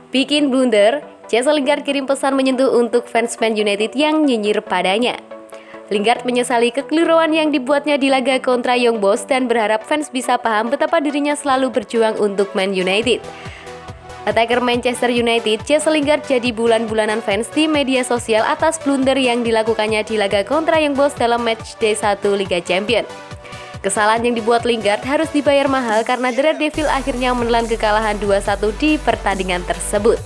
Bikin blunder, Jesse Lingard kirim pesan menyentuh untuk fans Man United yang nyinyir padanya. Lingard menyesali kekeliruan yang dibuatnya di laga kontra Young Boys dan berharap fans bisa paham betapa dirinya selalu berjuang untuk Man United. Attacker Manchester United, Jesse Lingard jadi bulan-bulanan fans di media sosial atas blunder yang dilakukannya di laga kontra Young Boys dalam matchday 1 Liga Champions. Kesalahan yang dibuat Lingard harus dibayar mahal karena The Red Devil akhirnya menelan kekalahan 2-1 di pertandingan tersebut.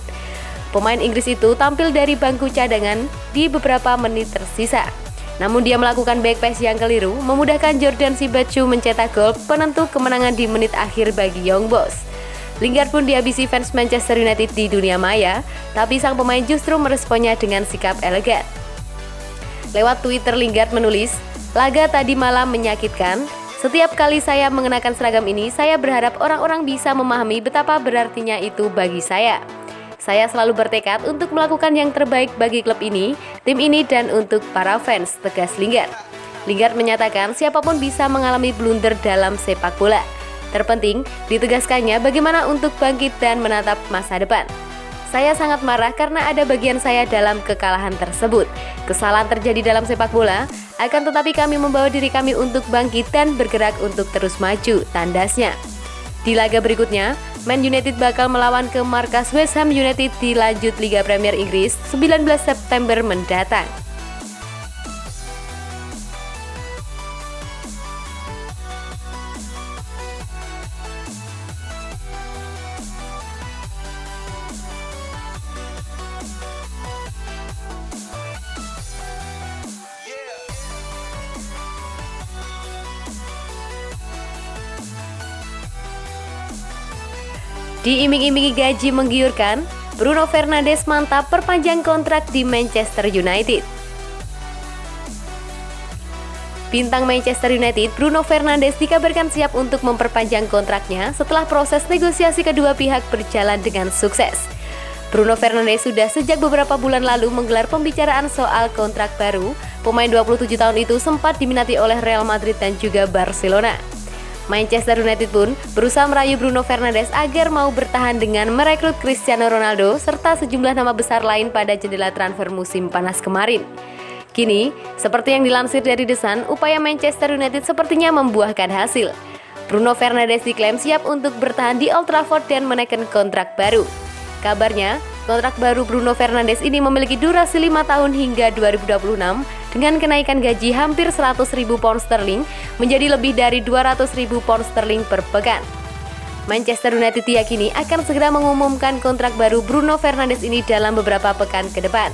Pemain Inggris itu tampil dari bangku cadangan di beberapa menit tersisa. Namun dia melakukan back pass yang keliru, memudahkan Jordan Siebatcheu mencetak gol penentu kemenangan di menit akhir bagi Young Boys. Lingard pun dihabisi fans Manchester United di dunia maya, tapi sang pemain justru meresponnya dengan sikap elegan. Lewat Twitter, Lingard menulis, "Laga tadi malam menyakitkan. Setiap kali saya mengenakan seragam ini, saya berharap orang-orang bisa memahami betapa berartinya itu bagi saya. Saya selalu bertekad untuk melakukan yang terbaik bagi klub ini, tim ini, dan untuk para fans," tegas Lingard. Lingard menyatakan siapapun bisa mengalami blunder dalam sepak bola. Terpenting, ditegaskannya bagaimana untuk bangkit dan menatap masa depan. "Saya sangat marah karena ada bagian saya dalam kekalahan tersebut. Kesalahan terjadi dalam sepak bola, akan tetapi kami membawa diri kami untuk bangkit dan bergerak untuk terus maju," tandasnya. Di laga berikutnya, Man United bakal melawan ke markas West Ham United di lanjut Liga Premier Inggris 19 September mendatang. Diiming-imingi gaji menggiurkan, Bruno Fernandes mantap perpanjang kontrak di Manchester United. Bintang Manchester United, Bruno Fernandes dikabarkan siap untuk memperpanjang kontraknya setelah proses negosiasi kedua pihak berjalan dengan sukses. Bruno Fernandes sudah sejak beberapa bulan lalu menggelar pembicaraan soal kontrak baru. Pemain 27 tahun itu sempat diminati oleh Real Madrid dan juga Barcelona. Manchester United pun berusaha merayu Bruno Fernandes agar mau bertahan dengan merekrut Cristiano Ronaldo serta sejumlah nama besar lain pada jendela transfer musim panas kemarin. Kini, seperti yang dilansir dari The Sun, upaya Manchester United sepertinya membuahkan hasil. Bruno Fernandes diklaim siap untuk bertahan di Old Trafford dan menaikkan kontrak baru. Kabarnya, kontrak baru Bruno Fernandes ini memiliki durasi 5 tahun hingga 2026 dengan kenaikan gaji hampir 100.000 pound sterling menjadi lebih dari 200.000 pound sterling per pekan. Manchester United diyakini akan segera mengumumkan kontrak baru Bruno Fernandes ini dalam beberapa pekan ke depan.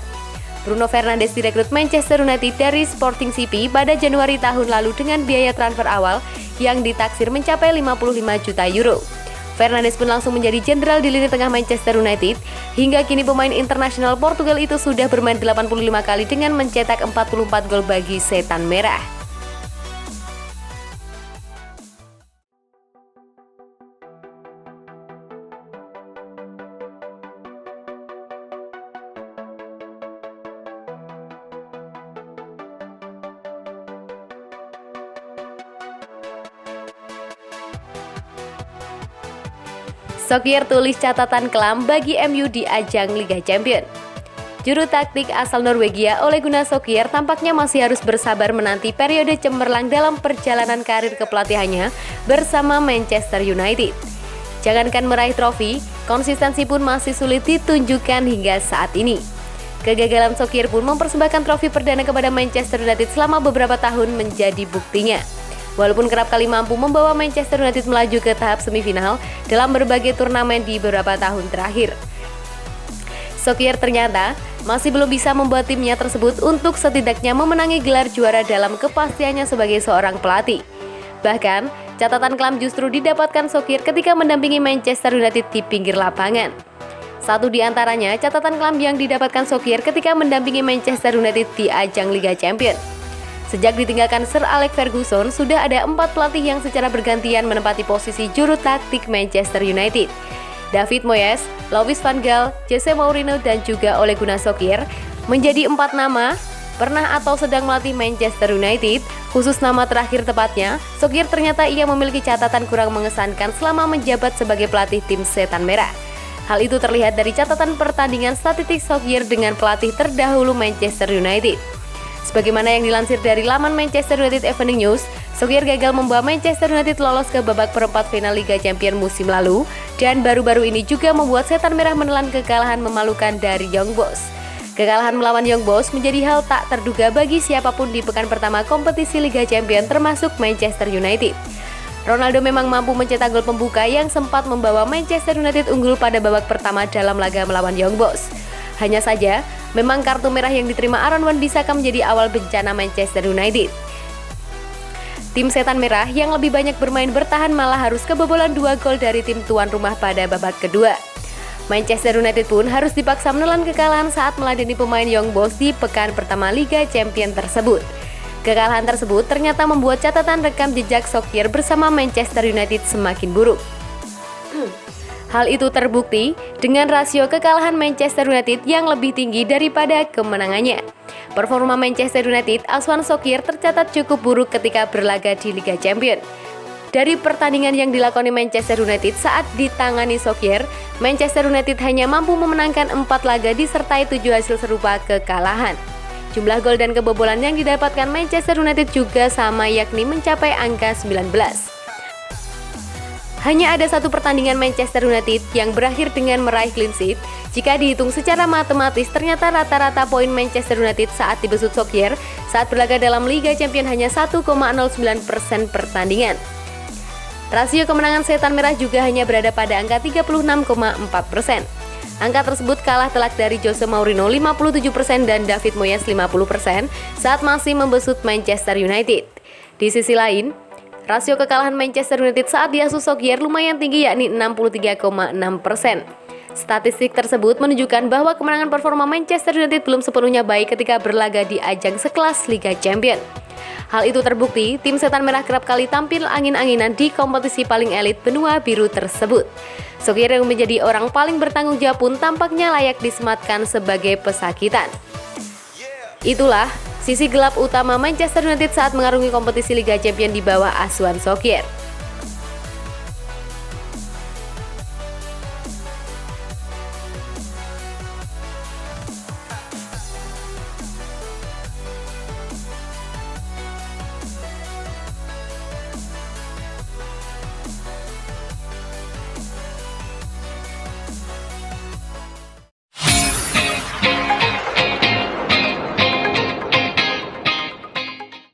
Bruno Fernandes direkrut Manchester United dari Sporting CP pada Januari tahun lalu dengan biaya transfer awal yang ditaksir mencapai 55 juta euro. Fernandes pun langsung menjadi jenderal di lini tengah Manchester United. Hingga kini pemain internasional Portugal itu sudah bermain 85 kali dengan mencetak 44 gol bagi Setan Merah. Solskjaer tulis catatan kelam bagi MU di ajang Liga Champions. Juru taktik asal Norwegia Ole Gunnar Solskjaer tampaknya masih harus bersabar menanti periode cemerlang dalam perjalanan karir kepelatihannya bersama Manchester United. Jangankan meraih trofi, konsistensi pun masih sulit ditunjukkan hingga saat ini. Kegagalan Solskjaer pun mempersembahkan trofi perdana kepada Manchester United selama beberapa tahun menjadi buktinya. Walaupun kerap kali mampu membawa Manchester United melaju ke tahap semifinal dalam berbagai turnamen di beberapa tahun terakhir, Solskjaer ternyata masih belum bisa membuat timnya tersebut untuk setidaknya memenangi gelar juara dalam kepastiannya sebagai seorang pelatih. Bahkan, catatan kelam justru didapatkan Solskjaer ketika mendampingi Manchester United di pinggir lapangan. Satu di antaranya catatan kelam yang didapatkan Solskjaer ketika mendampingi Manchester United di ajang Liga Champions. Sejak ditinggalkan Sir Alex Ferguson, sudah ada 4 pelatih yang secara bergantian menempati posisi juru taktik Manchester United. David Moyes, Louis van Gaal, Jose Mourinho, dan juga Ole Gunnar Solskjaer menjadi 4 nama pernah atau sedang melatih Manchester United. Khusus nama terakhir tepatnya, Solskjaer ternyata ia memiliki catatan kurang mengesankan selama menjabat sebagai pelatih tim Setan Merah. Hal itu terlihat dari catatan pertandingan statistik Solskjaer dengan pelatih terdahulu Manchester United. Sebagaimana yang dilansir dari laman Manchester United Evening News, Solskjaer gagal membawa Manchester United lolos ke babak perempat final Liga Champions musim lalu dan baru-baru ini juga membuat Setan Merah menelan kekalahan memalukan dari Young Boys. Kekalahan melawan Young Boys menjadi hal tak terduga bagi siapapun di pekan pertama kompetisi Liga Champions termasuk Manchester United. Ronaldo memang mampu mencetak gol pembuka yang sempat membawa Manchester United unggul pada babak pertama dalam laga melawan Young Boys. Hanya saja, memang kartu merah yang diterima Aaron Wan Bissaka menjadi awal bencana Manchester United. Tim Setan Merah yang lebih banyak bermain bertahan malah harus kebobolan 2 gol dari tim tuan rumah pada babak kedua. Manchester United pun harus dipaksa menelan kekalahan saat meladeni pemain Young Boys di pekan pertama Liga Champions tersebut. Kekalahan tersebut ternyata membuat catatan rekam jejak Solskjaer bersama Manchester United semakin buruk. Hal itu terbukti dengan rasio kekalahan Manchester United yang lebih tinggi daripada kemenangannya. Performa Manchester United asuhan Solskjaer tercatat cukup buruk ketika berlaga di Liga Champions. Dari pertandingan yang dilakoni Manchester United saat ditangani Solskjaer, Manchester United hanya mampu memenangkan 4 laga disertai 7 hasil serupa kekalahan. Jumlah gol dan kebobolan yang didapatkan Manchester United juga sama, yakni mencapai angka 19. Hanya ada satu pertandingan Manchester United yang berakhir dengan meraih clean sheet. Jika dihitung secara matematis, ternyata rata-rata poin Manchester United saat dibesut Solskjaer saat berlaga dalam Liga Champions hanya 1,09% pertandingan. Rasio kemenangan Setan Merah juga hanya berada pada angka 36,4%. Angka tersebut kalah telak dari Jose Mourinho 57% dan David Moyes 50% saat masih membesut Manchester United. Di sisi lain, rasio kekalahan Manchester United saat diasuh Solskjaer lumayan tinggi, yakni 63,6%. Statistik tersebut menunjukkan bahwa kemenangan performa Manchester United belum sepenuhnya baik ketika berlaga di ajang sekelas Liga Champions. Hal itu terbukti, tim Setan Merah kerap kali tampil angin-anginan di kompetisi paling elit benua biru tersebut. Solskjaer yang menjadi orang paling bertanggung jawab pun tampaknya layak disematkan sebagai pesakitan. Itulah sisi gelap utama Manchester United saat mengarungi kompetisi Liga Champions di bawah asuhan Solskjaer.